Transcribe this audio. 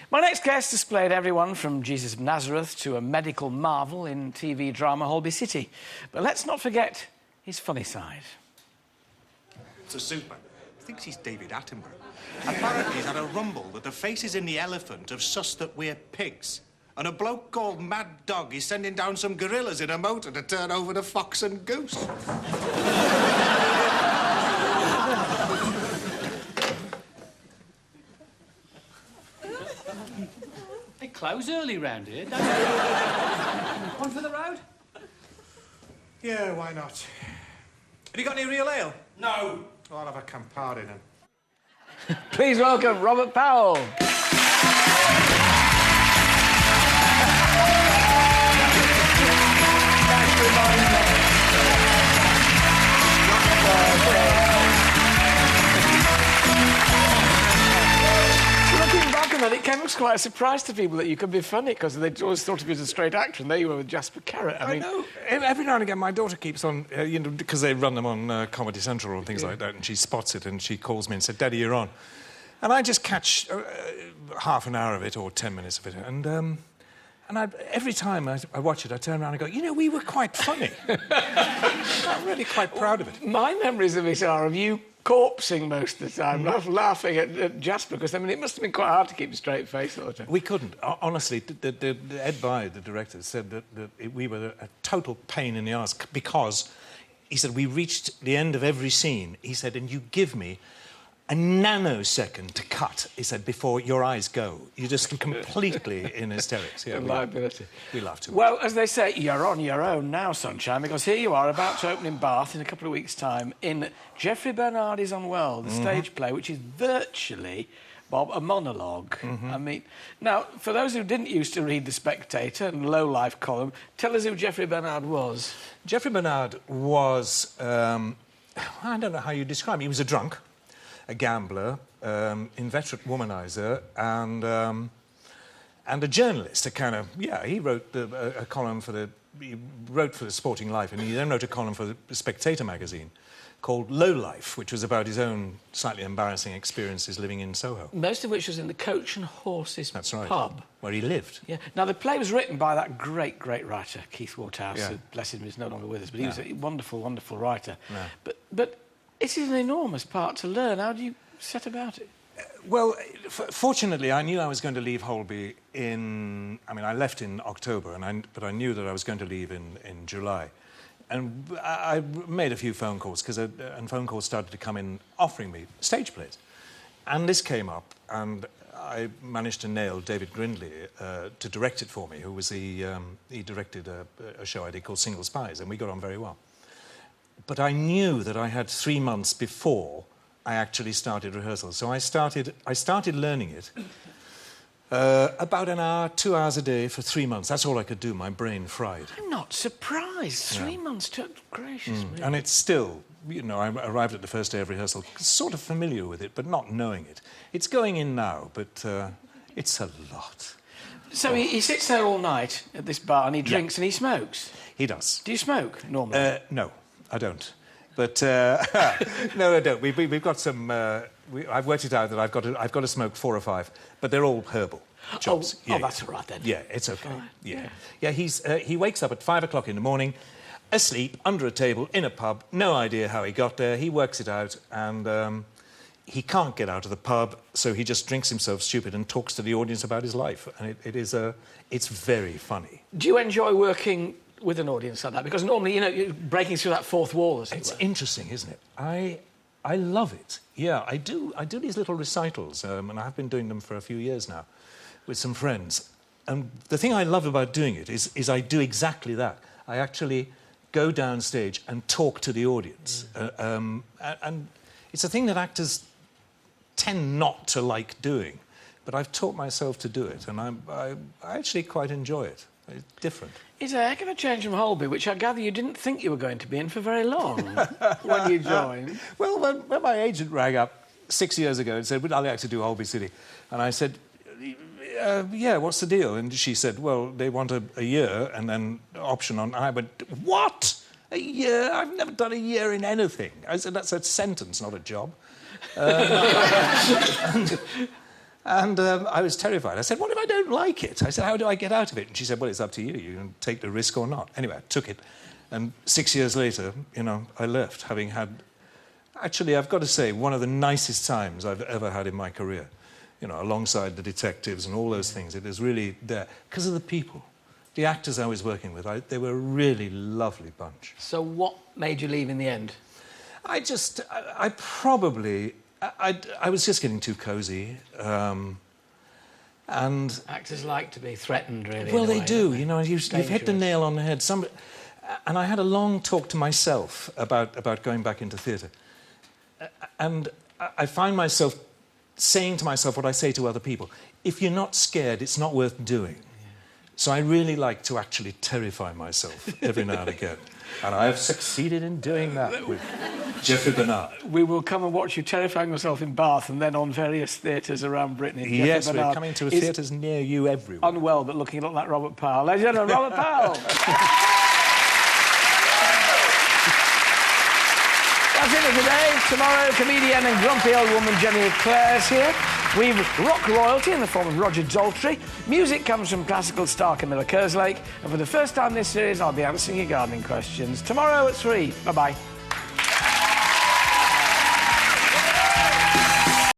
My next guest has played everyone from Jesus of Nazareth to a medical marvel in TV drama Holby City. But let's not forget his funny side. It's a super. Thinks he's David Attenborough. Apparently he's had a rumble that the faces in the elephant have sussed that we're pigs. And a bloke called Mad Dog is sending down some gorillas in a motor to turn over the fox and goose. They close early round here, don't they? On for the road? Yeah, why not? Have you got any real ale? No. Oh, I'll have a Campari then. Please welcome Robert Powell. Looking back on that, it came as quite a surprise to people that you could be funny, because they always thought of you as a straight actor, and there you were with Jasper Carrot. I know. Every now and again, my daughter keeps on, because they run them on Comedy Central and things like that, and she spots it and she calls me and said, "Daddy, you're on." And I just catch half an hour of it or 10 minutes of it, and every time I watch it, I turn around and go, you know, we were quite funny. I'm really quite proud of it. My memories of it are of you corpsing most of the time, laughing at Jasper, because, I mean, it must have been quite hard to keep a straight face all the time. We couldn't. Honestly, the Ed By, the director, said that we were a total pain in the arse, because, he said, we reached the end of every scene, he said, and you give me a nanosecond to cut, he said, before your eyes go. You're just completely in hysterics. Yeah, we laugh too much. Well, as they say, you're on your own now, sunshine, because here you are about to open in Bath in a couple of weeks' time in Geoffrey Bernard is Unwell, the stage play, which is virtually, Bob, a monologue. I mean, now, for those who didn't used to read The Spectator and Low Life column, tell us who Geoffrey Bernard was. Geoffrey Bernard was, I don't know how you describe him. He was a drunk, a gambler, inveterate womanizer, and a journalist. A kind of, he wrote a column for the Sporting Life, and he then wrote a column for the Spectator magazine called Low Life, which was about his own slightly embarrassing experiences living in Soho. Most of which was in the Coach and Horses pub. Where he lived. Yeah. Now, the play was written by that great, great writer, Keith Waterhouse, who, bless him, is no longer with us, but he was a wonderful, wonderful writer. But it is an enormous part to learn. How do you set about it? Well, fortunately, I knew I was going to leave Holby in... I mean, I left in October, but I knew that I was going to leave in July. And I made a few phone calls, and phone calls started to come in offering me stage plays. And this came up, and I managed to nail David Grindley to direct it for me, who was he directed a show I did called Single Spies, and we got on very well. But I knew that I had 3 months before I actually started rehearsals. So I started learning it about an hour, 2 hours a day for 3 months. That's all I could do, my brain fried. I'm not surprised. 3 months took, gracious me. And it's still, you know, I arrived at the first day of rehearsal sort of familiar with it, but not knowing it. It's going in now, but it's a lot. So he sits there all night at this bar and he drinks and he smokes? He does. Do you smoke normally? No, I don't. But no, I don't. We've got some. I've worked it out that I've got to smoke 4 or 5, but they're all herbal jobs. Oh, that's all right then. Yeah, it's okay. Right. Yeah. He wakes up at 5 o'clock in the morning, asleep under a table in a pub. No idea how he got there. He works it out, and he can't get out of the pub, so he just drinks himself stupid and talks to the audience about his life, and it's very funny. Do you enjoy working with an audience like that? Because normally, you know, you're breaking through that fourth wall, as it were. It's interesting, isn't it? I love it. Yeah, I do these little recitals, and I've been doing them for a few years now with some friends. And the thing I love about doing it is I do exactly that. I actually go downstage and talk to the audience. And it's a thing that actors tend not to like doing, but I've taught myself to do it, and I actually quite enjoy it. It's different. It's a heck of a change from Holby, which I gather you didn't think you were going to be in for very long when you joined. Well, when my agent rang up 6 years ago and said, "Would I like to do Holby City?" and I said, "Yeah, what's the deal?" And she said, "Well, they want a year and then option on..." And I went, "What? A year? I've never done a year in anything." And I was terrified. I said, what if I don't like it? I said, how do I get out of it? And she said, well, it's up to you. You can take the risk or not. Anyway, I took it. And 6 years later, you know, I left, having had, actually, I've got to say, one of the nicest times I've ever had in my career. You know, alongside the detectives and all those things. It was really there. Because of the people. The actors I was working with, they were a really lovely bunch. So what made you leave in the end? I was just getting too cosy. And actors like to be threatened, really. well, they do. You know, you've hit the nail on the head. And I had a long talk to myself about going back into theatre. And I find myself saying to myself what I say to other people. If you're not scared, it's not worth doing. Yeah. So I really like to actually terrify myself every now and again. And I have succeeded in doing that with Geoffrey Bernard. We will come and watch you terrifying yourself in Bath and then on various theatres around Britain. Yes, we're coming to theatres near you everywhere. Unwell, but looking a lot like Robert Powell. Ladies and gentlemen, Robert Powell! That's it for today. Tomorrow, comedian and grumpy old woman Jenny Claire's here. We've rock royalty in the form of Roger Daltrey. Music comes from classical star Camilla Kerslake. And for the first time this series, I'll be answering your gardening questions. Tomorrow at 3. Bye-bye.